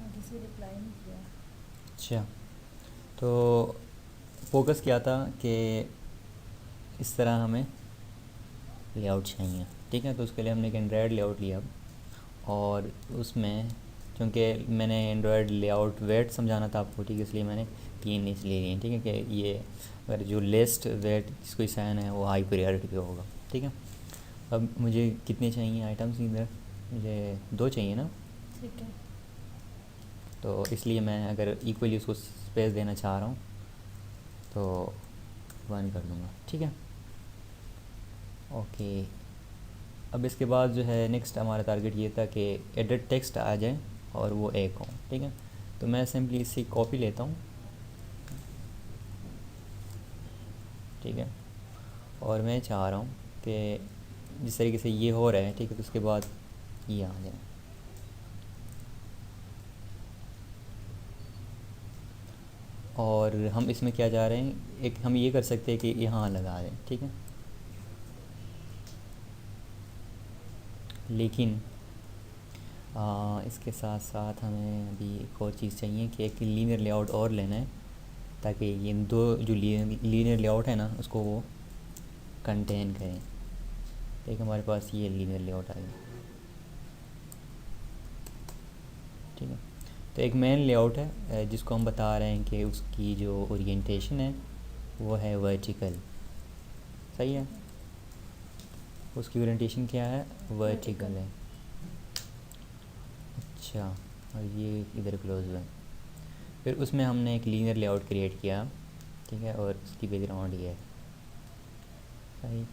किसी रिप्लाई नहीं किया। अच्छा, तो फोकस किया था कि इस तरह हमें लेआउट चाहिए, ठीक है। तो उसके लिए हमने एक एंड्रॉयड लेआउट लिया और उसमें क्योंकि मैंने एंड्रॉयड लेआउट वेट समझाना था आपको, ठीक है, इसलिए मैंने 3 इसलिए लिए, ठीक है, कि ये अगर जो लिस्ट वेट जिसको असाइन है वो हाई प्रायोरिटी पे होगा, ठीक है। अब मुझे कितने चाहिए आइटम्स इधर, मुझे 2 चाहिए ना, ठीक है। तो इसलिए मैं अगर इक्वली उसको स्पेस देना चाह रहा हूँ तो 1 कर दूँगा, ठीक है। ओके, अब इसके बाद जो है नेक्स्ट हमारा टारगेट ये था कि एडिट टेक्स्ट आ जाए और वो एक हो, ठीक है। तो मैं सिंपली इसकी कॉपी लेता हूँ, ठीक है, और मैं चाह रहा हूँ कि जिस तरीके से ये हो रहा है, ठीक है, तो उसके बाद ये आ जाए। और हम इसमें क्या चाह रहे हैं, एक हम ये कर सकते हैं कि यहाँ लगा दें, ठीक है, लेकिन इसके साथ साथ हमें अभी एक और चीज़ चाहिए कि एक लीनियर लेआउट और लेना है, ताकि ये दो जो लीनियर लेआउट है ना उसको वो कंटेन करें। एक हमारे पास ये लीनियर लेआउट आ गया, ठीक है। तो एक मेन लेआउट है जिसको हम बता रहे हैं कि उसकी जो ओरिएंटेशन है वो है वर्टिकल, सही है। उसकी ओरिएंटेशन क्या है, वर्टिकल है। अच्छा, और ये इधर क्लोज है। फिर उसमें हमने एक लीनियर लेआउट क्रिएट किया, ठीक है, और उसकी बैकग्राउंड ये है, सही।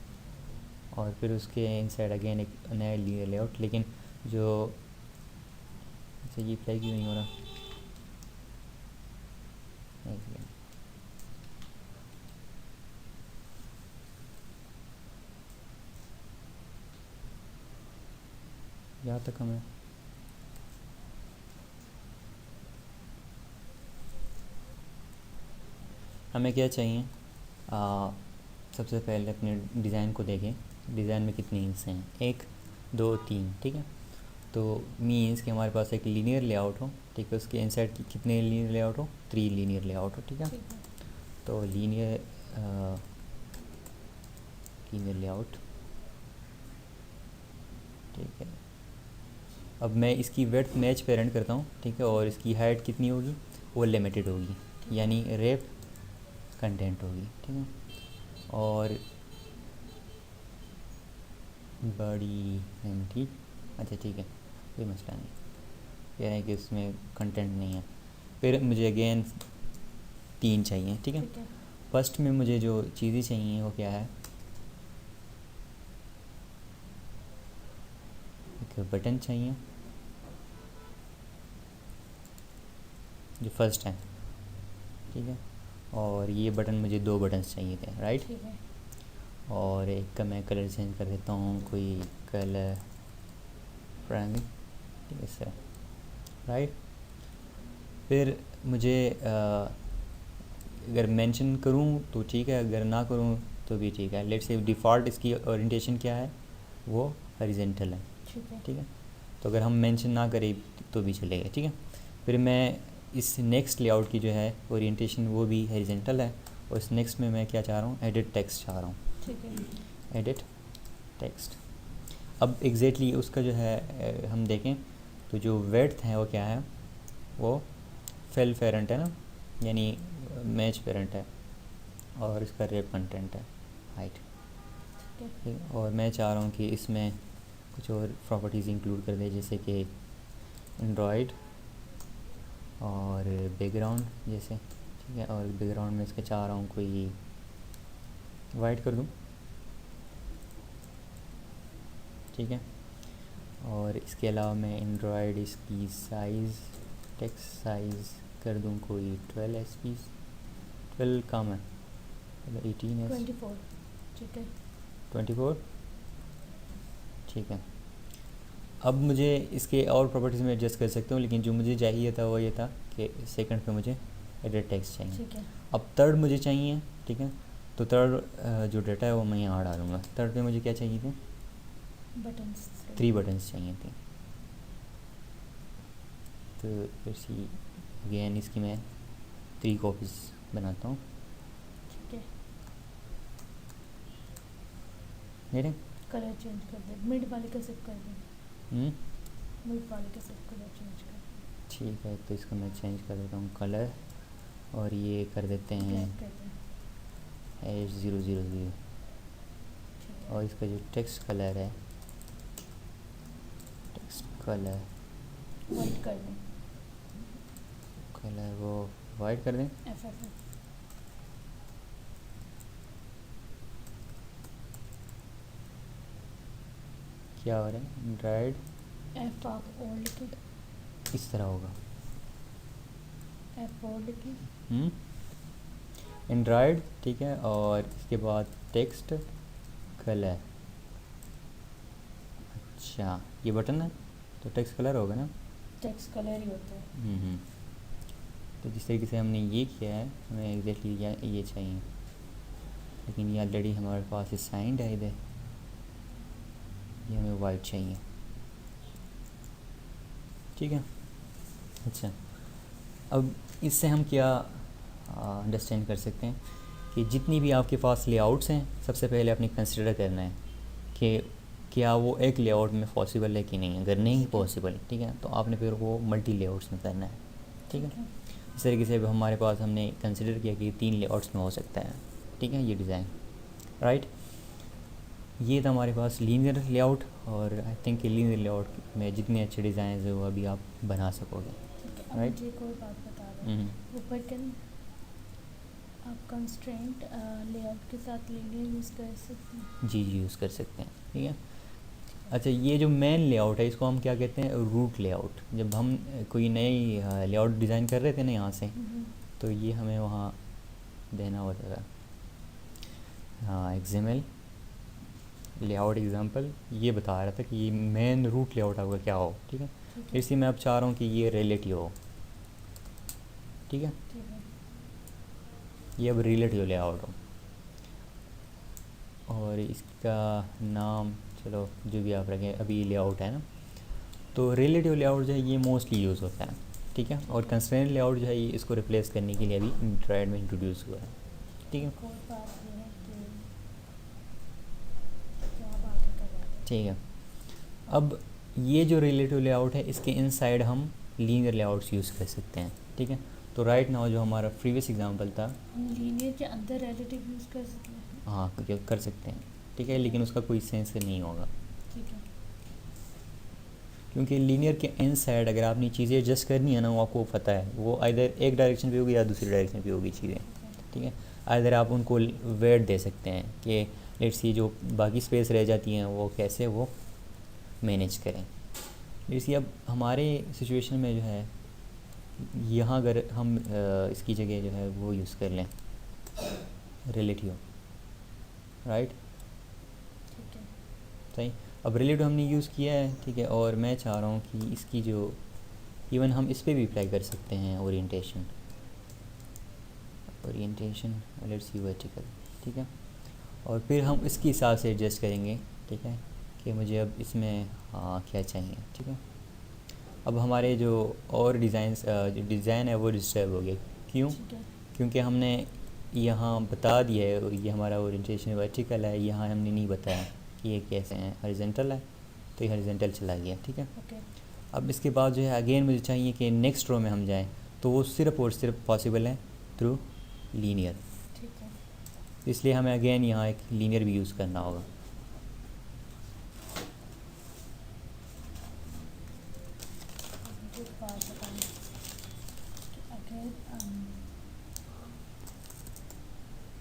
और फिर उसके इनसाइड अगेन एक नया लीनियर लेआउट, लेकिन जो अच्छा ये फ्लैग क्यों नहीं हो रहा, एक सेकेंड। यहाँ तक हमें क्या चाहिए, सबसे पहले अपने डिज़ाइन को देखें, डिज़ाइन में कितने हिस्से हैं, 1 2 3, ठीक है। तो मीन्स कि हमारे पास एक लीनियर लेआउट हो, ठीक है, उसके इनसाइड कितने लीनियर लेआउट हो, 3 लीनियर लेआउट हो, ठीक है। तो लीनियर लेआउट, ठीक है। अब मैं इसकी विड्थ मैच पेरेंट करता हूँ, ठीक है, और इसकी हाइट कितनी होगी, वो लिमिटेड होगी, यानी रेप कंटेंट होगी, ठीक है। और बड़ी ठीक, अच्छा ठीक है, कोई मसला नहीं, कह रहे हैं कि इसमें कंटेंट नहीं है। फिर मुझे अगेन 3 चाहिए, ठीक है। फर्स्ट में मुझे जो चीज़ें चाहिए वो क्या है, एक बटन चाहिए जो फर्स्ट है, ठीक है। और ये बटन मुझे 2 बटन्स चाहिए थे, राइट। और एक का मैं कलर चेंज कर देता हूँ, कोई कलर प्राइमरी, ठीक है सर, राइट। फिर मुझे अगर मेंशन करूँ तो ठीक है, अगर ना करूँ तो भी ठीक है। लेट्स से डिफ़ॉल्ट इसकी ओरिएंटेशन क्या है, वो हॉरिजॉन्टल है, ठीक है। तो अगर हम मेंशन ना करें तो भी चलेगा, ठीक है। फिर मैं इस नेक्स्ट लेआउट की जो है ओरिएंटेशन वो भी हॉरिजॉन्टल है, और इस नेक्स्ट में मैं क्या चाह रहा हूँ, एडिट टेक्स्ट चाह रहा हूँ, ठीक है। Edit text. अब एग्जैक्टली उसका जो है हम देखें तो जो विड्थ है वो क्या है, वो फिल पेरेंट है ना, यानी मैच पेरेंट है, और इसका रेप कंटेंट है हाइट, ठीक है। और मैं चाह रहा हूँ कि इसमें कुछ और प्रॉपर्टीज़ इंक्लूड कर दे, जैसे कि एंड्रॉयड और बैकग्राउंड जैसे, ठीक है। और बैकग्राउंड में इसके चाह रहा हूँ कोई वाइट कर दूँ, ठीक है। और इसके अलावा मैं एंड्रॉयड इसकी साइज़, टेक्स्ट साइज़ कर दूँ कोई 12 SP, 12 कम है, 18 है, 24, ठीक है। 24, ठीक है। अब मुझे इसके और प्रॉपर्टीज़ में एडजस्ट कर सकता हूँ, लेकिन जो मुझे चाहिए था वो ये था कि सेकंड पे मुझे एडिट टेक्स्ट चाहिए, ठीक है। अब थर्ड मुझे चाहिए, ठीक है। तो थर्ड जो डाटा है वो मैं यहाँ डालूँगा। थर्ड पे मुझे क्या चाहिए थे, बटन्स 3 बटन्स चाहिए थे, फिर सी अगेन इसकी मैं 3 कॉपीज़ बनाता हूँ। ठीक है, मेरे कलर चेंज कर दे, मिड वाले का सिर्फ कर दे, मिड वाले का सिर्फ कलर चेंज कर दे, ठीक है, तो इसको मैं चेंज कर देता हूँ कलर, और ये कर देते हैं ब्लैक कर दे। H000, ठीक है, और इसका जो टेक्स्ट कलर है, टेक्स्ट कलर वाइट कर दे, कलर वो वाइट कर दें। FF क्या हो रहा है, ड्राइड F आप और लिखे, इस तरह होगा, F और लिखे, एंड्रॉयड, ठीक है, और इसके बाद टेक्स्ट कलर। अच्छा, ये बटन है तो टेक्स्ट कलर होगा ना। टेक्स्ट कलर ही होता है। तो जिस तरीके से हमने ये किया है, हमें एग्जैक्टली ये चाहिए, लेकिन ये ऑलरेडी हमारे पास असाइंड है इधर, ये हमें वाइट चाहिए, ठीक है। अच्छा, अब इससे हम क्या अंडरस्टैंड कर सकते हैं कि जितनी भी आपके पास लेआउट्स हैं, सबसे पहले आपने कंसिडर करना है कि क्या वो एक लेआउट में पॉसिबल है कि नहीं। अगर नहीं पॉसिबल, ठीक है, तो आपने फिर वो मल्टी लेआउट्स में करना है, ठीक है। इस तरीके से हमारे पास हमने कंसिडर किया कि 3 लेआउट्स में हो सकता है, ठीक है, ये डिज़ाइन, राइट। ये था हमारे पास लीनियर लेआउट, और आई थिंक कि लीनियर लेआउट में जितने अच्छे डिज़ाइन है वो अभी आप बना सकोगे, ठीक है। अब राइट। मुझे एक और बात बता रहे हैं, ऊपर के आप कंस्ट्रेंट लेआउट के साथ लीनियर यूज़ कर सकते हैं। जी यूज़ कर सकते हैं, ठीक है। अच्छा, ये जो मेन लेआउट है इसको हम क्या कहते हैं, रूट लेआउट। जब हम कोई नई लेआउट डिज़ाइन कर रहे थे ना यहाँ से, तो ये हमें वहाँ देना होता था, हाँ, XML लेआउट एग्जांपल ये बता रहा था कि ये मेन रूट लेआउट आपका क्या हो, ठीक है। ठीक है, इसलिए मैं अब चाह रहा हूँ कि ये रिलेटिव हो, ठीक है, ठीक है, ये अब रिलेटिव लेआउट हो, और इसका नाम चलो जो भी आप रखें, अभी लेआउट है ना, तो रिलेटिव लेआउट जो है ये मोस्टली यूज़ होता है, ठीक है। और कंस्ट्रेंट लेआउट जो है ये इसको रिप्लेस करने के लिए अभी एंड्रॉयड में इंट्रोड्यूस हुआ है, ठीक है, एक और बात ये है कि क्या आप आगे कर रहे हैं। ठीक है। अब ये जो रिलेटिव लेआउट है इसके इनसाइड हम लीनियर लेआउट्स यूज़ कर सकते हैं, ठीक है। तो राइट नाउ जो हमारा प्रीवियस एग्जांपल था, हम लीनियर के अंदर रिलेटिव यूज़ कर सकते हैं। हाँ कर सकते हैं, ठीक है, लेकिन उसका कोई सेंस नहीं होगा, ठीक है, क्योंकि लीनियर के इनसाइड अगर आपने चीज़ें एडजस्ट करनी है ना, वो आपको पता है वो आइदर एक डायरेक्शन पे होगी या दूसरी डायरेक्शन पे होगी चीज़ें, ठीक है। आइदर आप उनको वेट दे सकते हैं कि लेट्स सी जो बाकी स्पेस रह जाती हैं वो कैसे वो मैनेज करें। जैसे अब हमारे सिचुएशन में जो है, यहाँ अगर हम इसकी जगह जो है वो यूज़ कर लें रिलेटिव, राइट, ठीक है, सही। अब रिलेटिव हमने यूज़ किया है, ठीक है, और मैं चाह रहा हूँ कि इसकी जो इवन हम इस पर भी अप्लाई कर सकते हैं ओरिएंटेशन लेट्स सी वर्टिकल, ठीक है, और फिर हम इसके हिसाब से एडजस्ट करेंगे, ठीक है, कि मुझे अब इसमें क्या चाहिए, ठीक है। अब हमारे जो और जो डिज़ाइन है वो डिस्टर्ब हो गया, क्यों? ठीक है, क्योंकि हमने यहाँ बता दिया है ये हमारा ओरिएंटेशन वर्टिकल है, यहाँ हमने नहीं बताया कि ये कैसे हैं, हॉरिजॉन्टल है, तो ये हॉरिजॉन्टल चला गया, ठीक है। ओके, अब इसके बाद जो है अगेन मुझे चाहिए कि नेक्स्ट रो में हम जाएं, तो वो सिर्फ और सिर्फ पॉसिबल है थ्रू लीनियर, ठीक है। इसलिए हमें अगेन यहाँ एक लीनियर भी यूज़ करना होगा। मुझे एक बात बताना कि अगर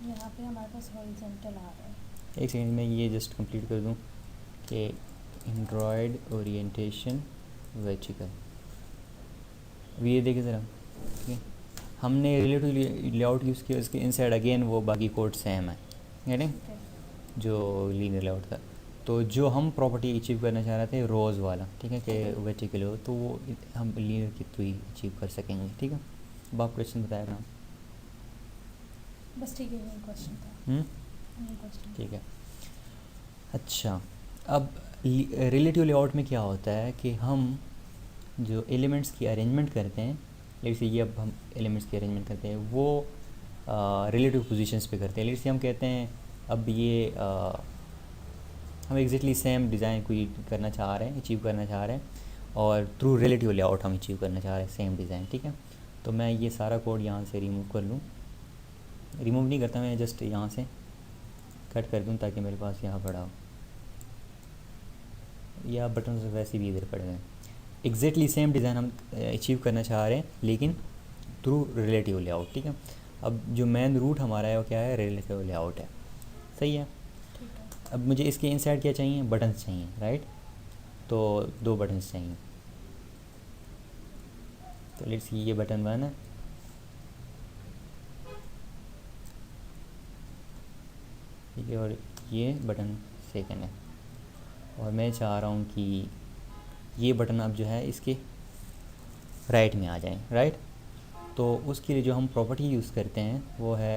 यहाँ पे हमारे पास हॉरिजॉन्टल आ रहा है, एक सेकंड में ये जस्ट कंप्लीट कर दूँ कि एंड्रॉयड ओरिएंटेशन वर्टिकल, अब ये देखें ज़रा, ठीक है, हमने रिलेटिव लेआउट यूज़ किया, उसके इनसाइड अगेन वो बाकी कोड सेम है, यानी ठीक है, जो लीनियर लेआउट था। तो जो हम प्रॉपर्टी अचीव करना चाह रहे थे रोज़ वाला, ठीक है, कि वर्टिकल हो, तो वो हम लीनियर के थ्रू ही अचीव कर सकेंगे, ठीक है। अब आप क्वेश्चन बताया ना। बस ठीक है, यही क्वेश्चन था, यही क्वेश्चन। ठीक है। अच्छा, अब रिलेटिव लेआउट में क्या होता है कि हम जो एलिमेंट्स की अरेंजमेंट करते हैं, लेट्स से ये अब हम एलिमेंट्स की अरेंजमेंट करते हैं वो रिलेटिव पोजीशंस पे करते हैं। लेट्स से हम कहते हैं अब ये हम एग्जैक्टली सेम डिज़ाइन कोई करना चाह रहे हैं, अचीव करना चाह रहे हैं, और थ्रू रिलेटिव लेआउट हम अचीव करना चाह रहे हैं सेम डिज़ाइन, ठीक है। तो मैं ये सारा कोड यहाँ से रिमूव कर लूँ, रिमूव नहीं करता मैं, जस्ट यहाँ से कट कर दूँ ताकि मेरे पास यहाँ पड़ा हो, या बटन से वैसे भी इधर पड़े हुए हैं। एग्जैक्टली सेम डिज़ाइन हम अचीव करना चाह रहे हैं लेकिन थ्रू रिलेटिव लेआउट, ठीक है। अब जो मेन रूट हमारा है वो क्या है, रिलेटिव लेआउट है, सही है। ठीक है। अब मुझे इसके इनसाइड क्या चाहिए, बटन्स चाहिए, राइट। तो 2 बटन्स चाहिए, तो लेट्स सी ये बटन 1 है, ठीक है, और ये बटन 2 है, और मैं चाह रहा हूँ कि ये बटन अब जो है इसके राइट में आ जाए, राइट। तो उसके लिए जो हम प्रॉपर्टी यूज़ करते हैं वो है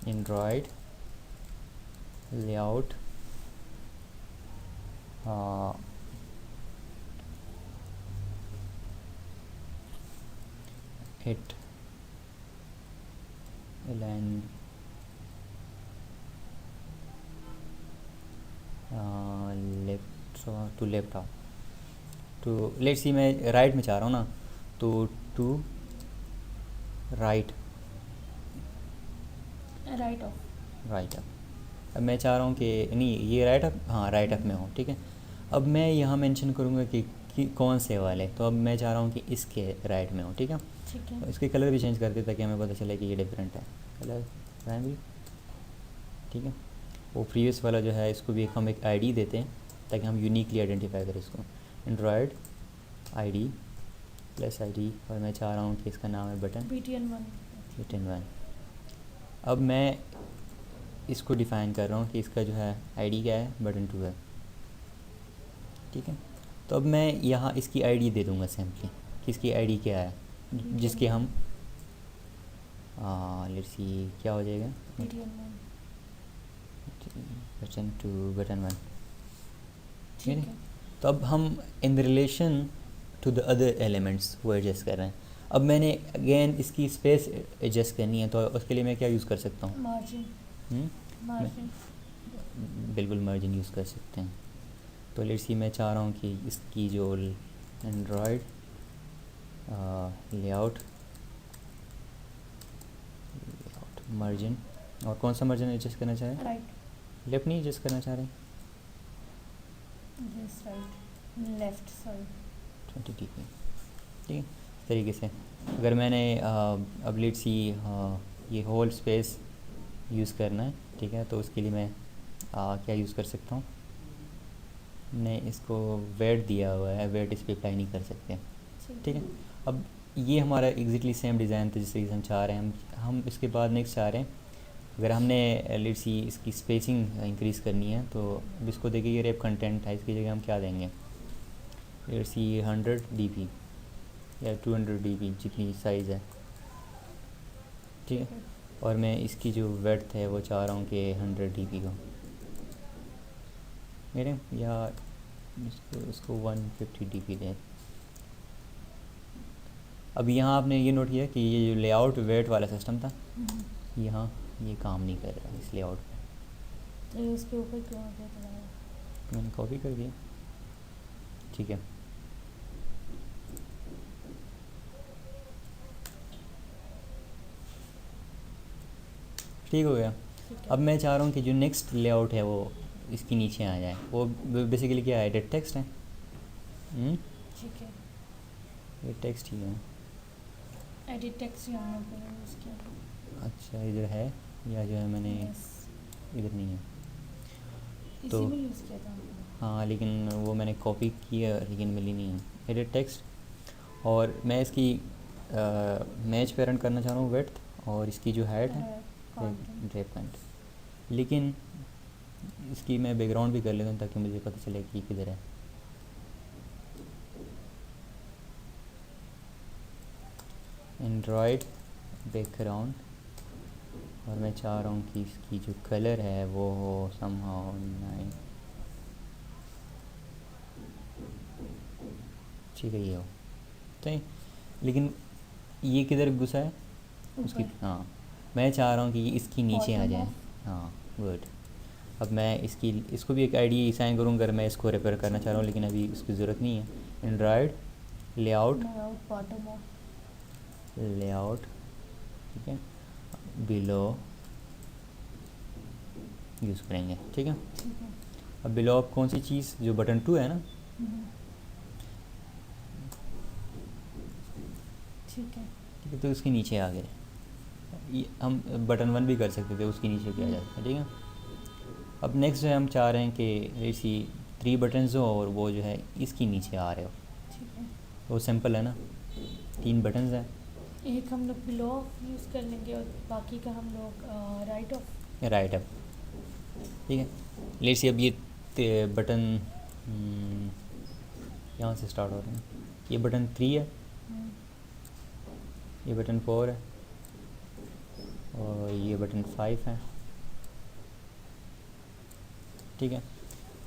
Android layout it align left to left out to, let's see मैं राइट में चाह रहा हूँ ना, तो to right right of. Right up. अब मैं चाह रहा हूँ कि नहीं ये राइट अप, हाँ राइट अप में हो, ठीक है। अब मैं यहाँ मेंशन करूँगा कि कौन से वाले, तो अब मैं चाह रहा हूँ कि इसके राइट में हो, ठीक है। ठीक है। तो इसके कलर भी चेंज कर दे ताकि हमें पता चले कि ये डिफरेंट है, कलर प्राइमरी, ठीक है। वो प्रीवियस वाला जो है इसको भी हम एक आईडी देते हैं ताकि हम यूनिकली आइडेंटिफाई करें इसको, एंड्रॉयड आईडी प्लस आईडी, और मैं चाह रहा हूँ कि इसका नाम है बटन BTN1। अब मैं इसको डिफ़ाइन कर रहा हूँ कि इसका जो है आईडी क्या है, बटन 2 है, ठीक है। तो अब मैं यहाँ इसकी आईडी दे दूँगा सिंपली कि इसकी आईडी क्या है, जिसके हम लेट्स सी क्या हो जाएगा, BTN1। बटन 2 बटन 1, ठीक है। तो अब हम in relation to the other elements वो एडजस्ट कर रहे हैं। अब मैंने अगेन इसकी स्पेस एडजस्ट करनी है, तो उसके लिए मैं क्या यूज़ कर सकता हूँ, मार्जिन। मार्जिन। बिल्कुल मार्जिन यूज़ कर सकते हैं। तो लेट्स सी मैं चाह रहा हूँ कि इसकी जो एंड्रॉयड लेआउट मार्जिन, और कौन सा मार्जिन एडजस्ट करना चाह रहे हैं, राइट। लेफ्ट नहीं एडजस्ट करना चाह रहे हैं, yes right, left sorry. 20 dp, ठीक है। इस तरीके से अगर मैंने अब लेट्स सी ये होल स्पेस यूज़ करना है, ठीक है, तो उसके लिए मैं क्या यूज़ कर सकता हूँ, मैं इसको वेट दिया हुआ है, वेट इस पर अप्लाई नहीं कर सकते, ठीक है। अब ये हमारा एग्जैक्टली सेम डिज़ाइन था जिस तरीके से हम चाह रहे हैं, हम इसके बाद नेक्स्ट चाह रहे हैं अगर हमने लेट्स सी इसकी स्पेसिंग इंक्रीज़ करनी है, तो अब इसको देखिए ये रेप कंटेंट है, इसकी जगह हम क्या देंगे, लेट्स सी 100 dp या 200 dp जितनी साइज़ है, ठीक है। और मैं इसकी जो वेड्थ है वो चाह रहा हूँ कि 100 dp को मेरे, या इसको 150 dp दें। अब यहाँ आपने ये नोट किया कि ये जो लेआउट वेट वाला सिस्टम था, यहाँ ये काम नहीं कर रहा इस लेआउट पे, तो उसके ऊपर क्यों आ गया तुम्हारा? मैंने कॉपी कर दिया, ठीक है। ठीक हो गया। अब मैं चाह रहा हूँ कि जो नेक्स्ट लेआउट है वो इसके नीचे आ जाए, वो बेसिकली क्या है, एडिट टेक्स्ट है, ठीक है। ये टेक्स्ट ही है, एडिट टेक्स्ट यहाँ पर यूज़ किया। अच्छा इधर है, या जो है मैंने यस, इधर नहीं है, इसी तो में यूज़ किया था। हाँ लेकिन वो मैंने कॉपी किया लेकिन मिली नहीं है एडिट टेक्स्ट, और मैं इसकी मैच पेरेंट करना चाह रहा हूँ वेड्थ, और इसकी जो हाइट है ड्रेप कंट, लेकिन इसकी मैं बैकग्राउंड भी कर लेता हूँ ताकि मुझे पता चले कि किधर है। एंड्रॉयड बैकग्राउंड, और मैं चाह रहा हूँ कि इसकी जो कलर है वो हो समहाउ 9, ठीक है, ये हो सही। लेकिन ये किधर घुसा है उसकी, ऊपर हाँ मैं चाह रहा हूँ कि ये इसकी नीचे आ बॉटम जाए। ऑफ। हाँ गुड। अब मैं इसको भी एक आईडी असाइन करूँगा अगर मैं इसको रिपेयर करना चाह रहा हूँ, लेकिन अभी इसकी ज़रूरत नहीं है। Android layout, layout bottom of. Layout, ठीक है, बिलो यूज़ करेंगे, ठीक है। ठीक है। अब बिलो आप कौन सी चीज़, जो बटन 2 है ना, हम्म, ठीक है। ठीक है, तो उसके नीचे आ गए। ये हम बटन 1 भी कर सकते थे, उसके नीचे किया जाता है, ठीक है। अब नेक्स्ट जो है हम चाह रहे हैं कि इसी 3 बटन्स हो और वो जो है इसकी नीचे आ रहे हो। ठीक है। वो सिंपल है ना, 3 बटन्स हैं। एक हम लोग बिलो ऑफ यूज़ कर लेंगे और बाकी का हम लोग राइट ऑफ। राइट अप, ठीक है। लेट्स सी अब ये बटन यहाँ से स्टार्ट हो रहे हैं। ये बटन 3 है, ये बटन 4 है और ये बटन 5 है, ठीक है।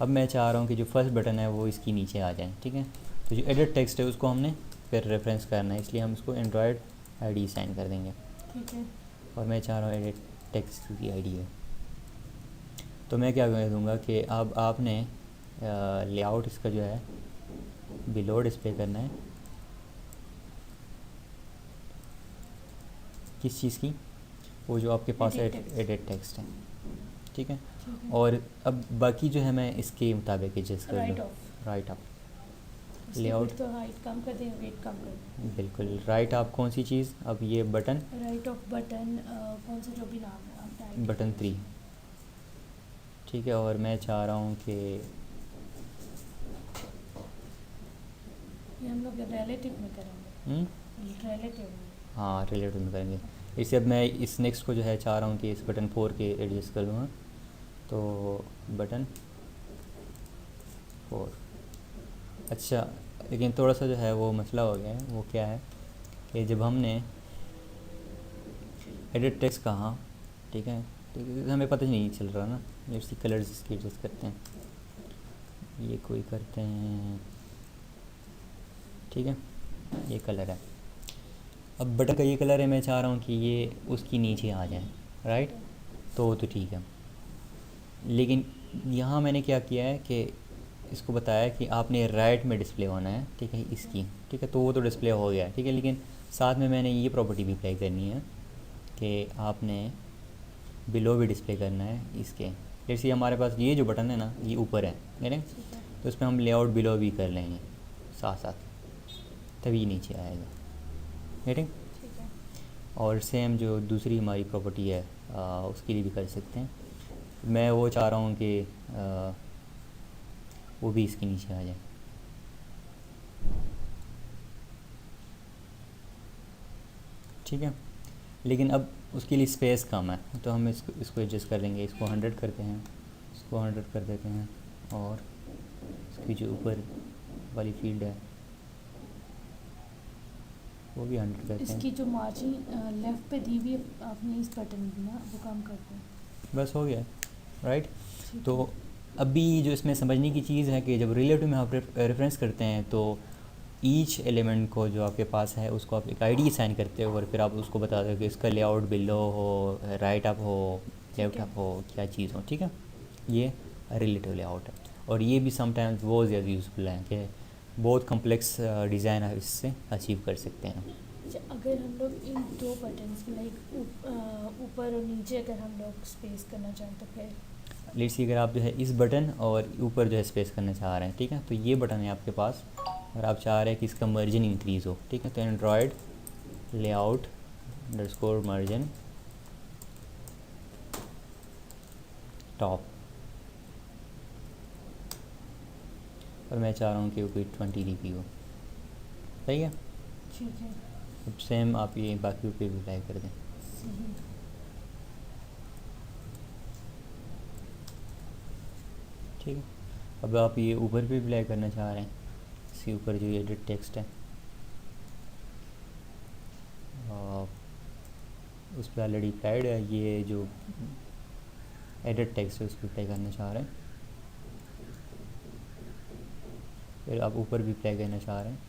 अब मैं चाह रहा हूँ कि जो फर्स्ट बटन है वो इसकी नीचे आ जाए, ठीक है। तो जो एडिट टेक्स्ट है उसको हमने फिर रेफरेंस करना है, इसलिए हम इसको एंड्रॉयड आईडी साइन कर देंगे। ठीक है। और मैं चाह रहा हूँ एडिट टेक्स्ट की आईडी है, तो मैं क्या कर दूँगा कि अब आपने लेआउट इसका जो है बिलो डिस्प्ले करना है। किस चीज़ की, वो जो आपके पास एडिट टेक्स्ट है, ठीक है। ठीक है। और अब बाकी जो है मैं इसके मुताबिक एडजस्ट कर राइट लूँ। Of. Right up, layout layout, तो हाइट कम कर दें, वेट कम कर दें। बिल्कुल राइट आप कौन सी चीज़, अब ये बटन राइट ऑफ बटन कौन सा जो भी नाम है आप टाइप बटन 3, ठीक है। और मैं चाह रहा हूँ कि ये हम लोग रिलेटिव में करेंगे। रिलेटिव में। हाँ रिलेटिव में करेंगे। इससे अब मैं इस नेक्स्ट को जो है चाह रहा हूँ कि इस बटन 4 के एडजस्ट कर दूँगा, तो बटन 4। अच्छा, लेकिन थोड़ा सा जो है वो मसला हो गया है, वो क्या है कि जब हमने एडिट टेक्स्ट कहा, ठीक है, तो हमें पता ही नहीं चल रहा ना। लेट्स सी कलर्स इसके एडजस्ट करते हैं, ये कोई करते हैं, ठीक है, ये कलर है। अब बटन का ये कलर है, मैं चाह रहा हूँ कि ये उसकी नीचे आ जाए, राइट, तो ठीक है। लेकिन यहाँ मैंने क्या किया है कि इसको बताया कि आपने राइट में डिस्प्ले होना है, ठीक है, इसकी, ठीक है, तो वो तो डिस्प्ले हो गया, ठीक है। लेकिन साथ में मैंने ये प्रॉपर्टी भी अप्लाई करनी है कि आपने बिलो भी डिस्प्ले करना है इसके। जैसे हमारे पास ये जो बटन है ना, ये ऊपर है, ठीक, तो इसमें हम लेआउट बिलो भी कर लेंगे साथ साथ, तभी नीचे आएगा, ठीक। ठीक है। और सेम जो दूसरी हमारी प्रॉपर्टी है उसके लिए भी कर सकते हैं। मैं वो चाह रहा हूँ कि वो भी इसके नीचे आ जाए, ठीक है। लेकिन अब उसके लिए स्पेस कम है, तो हम इसको एडजस्ट कर लेंगे। इसको 100 करते हैं, इसको 100 कर देते हैं, और इसकी जो ऊपर वाली फील्ड है वो भी 100 करते इसकी हैं। जो मार्जिन लेफ़्ट पे दी हुई है आपने इस बटन में ना, वो काम करते हैं। बस हो गया, राइट। ठीक तो है। अभी जो इसमें समझने की चीज़ है कि जब रिलेटिव में आप रेफरेंस करते हैं तो ईच एलिमेंट को जो आपके पास है उसको आप एक आईडी असाइन करते हो, और फिर आप उसको बता दो कि इसका लेआउट बिलो हो, राइट अप हो, लेफ्ट अप हो, क्या चीज़ हो, ठीक है। ये रिलेटिव लेआउट है, और ये भी समटाइम्स बहुत ज़्यादा यूज़फुल है कि बहुत कम्प्लेक्स डिज़ाइन आप इससे अचीव कर सकते हैं। अच्छा, अगर हम लोग इन दो बटन्स लाइक ऊपर और नीचे अगर हम लोग स्पेस करना चाहें तो फिर लेट्स सी अगर आप जो है इस बटन और ऊपर जो है स्पेस करना चाह रहे हैं, ठीक है, तो ये बटन है आपके पास और आप चाह रहे हैं कि इसका मार्जिन इंक्रीज़ हो, ठीक है, तो Android layout underscore margin top, और मैं चाह रहा हूँ कि वो कोई 20 dp हो, सही है। ठीक है। अब सेम आप ये बाकी पे भी अप्लाई कर दें, सही। ठीक है। अब आप ये ऊपर भी अप्लाई करना चाह रहे हैं, इसके ऊपर जो एडिट टेक्स्ट है उस पर ऑलरेडी अप्लाइड है, ये जो एडिट टेक्स्ट है उस पर अप्लाई करना चाह रहे हैं, फिर आप ऊपर भी अप्लाई करना चाह रहे हैं,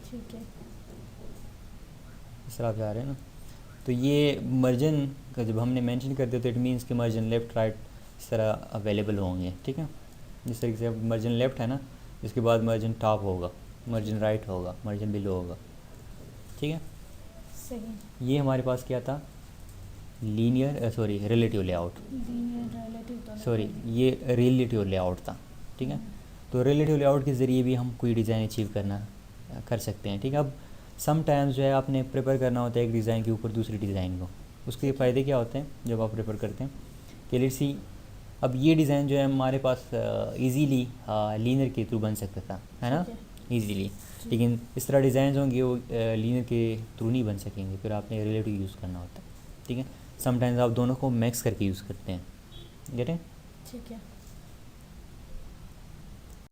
ठीक है। इस तरह आप जा रहे हैं ना। तो ये मर्जन का जब हमने मेंशन कर दिया तो इट मीन्स कि मर्जन लेफ़्ट राइट इस तरह अवेलेबल होंगे, ठीक है। जिस तरीके से अब मर्जन लेफ़्ट है ना, इसके बाद मर्जन टॉप होगा, मर्जन राइट होगा, मर्जन बिलो होगा, ठीक है। सही। ये हमारे पास क्या था, linear sorry relative layout, linear relative दोनों सॉरी पहले। ये रिलेटिव लेआउट था, ठीक है। तो रिलेटिव लेआउट के ज़रिए भी हम कोई डिज़ाइन अचीव कर सकते हैं, ठीक है। अब सम टाइम्स जो है आपने प्रिपेयर करना होता है एक डिज़ाइन के ऊपर दूसरी डिज़ाइन को, उसके फ़ायदे क्या होते हैं जब आप प्रिपेयर करते हैं कि लेट्स सी अब ये डिज़ाइन जो है हमारे पास इजीली लीनियर के थ्रू बन सकता था, है ना, ठीक इजीली। जी। लेकिन इस तरह डिज़ाइन होंगे वो लीनियर के थ्रू नहीं बन सकेंगे, फिर आपने रिलेटिव यूज़ करना होता है, ठीक है। समटाइम्स आप दोनों को मिक्स करके यूज़ करते हैं, गेट है। ठीक है।